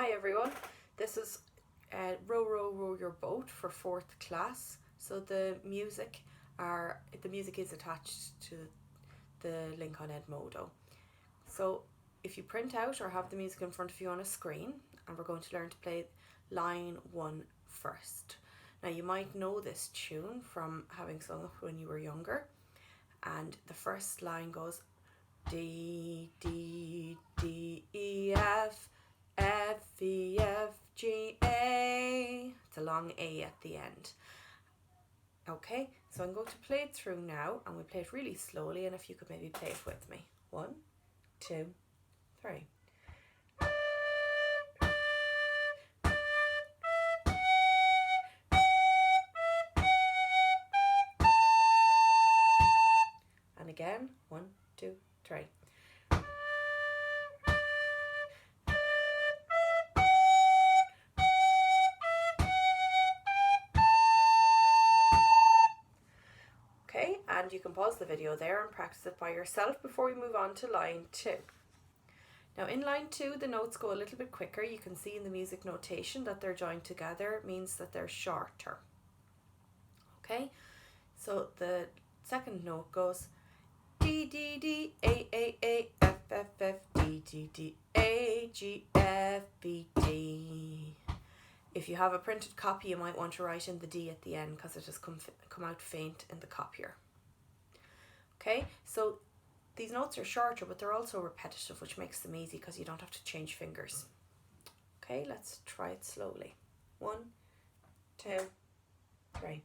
Hi everyone, this is Row Row Row Your Boat for 4th class. So the music is attached to the link on Edmodo. So if you print out or have the music in front of you on a screen, and we're going to learn to play line 1 first. Now you might know this tune from having sung it when you were younger, and the first line goes D, D, D, E, F, F, E, F, G, A. It's a long A at the end. Okay, so I'm going to play it through now, and we'll play it really slowly, and if you could maybe play it with me. 1, 2, 3. And again, 1, 2, 3. Okay, and you can pause the video there and practice it by yourself before we move on to line 2. Now in line 2, the notes go a little bit quicker. You can see in the music notation that they're joined together. It means that they're shorter. Okay, so the second note goes D, D, D, A, A, F, F, F, D, D, D, A, G, F, B, D. If you have a printed copy, you might want to write in the D at the end because it has come out faint in the copier. Okay, so these notes are shorter, but they're also repetitive, which makes them easy because you don't have to change fingers. Okay, let's try it slowly. 1, 2, 3.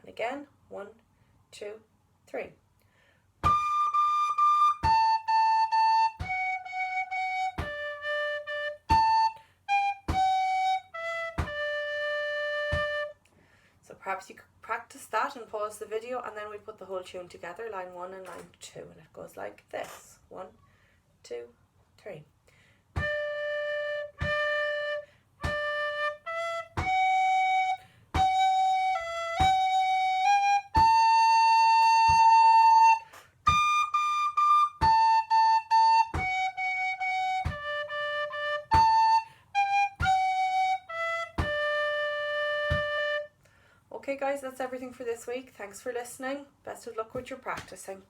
And again, 1, 2, 3. So perhaps you could practice that and pause the video, and then we put the whole tune together, line 1 and line 2, and it goes like this. 1, 2, 3. Okay guys, that's everything for this week. Thanks for listening. Best of luck with your practicing.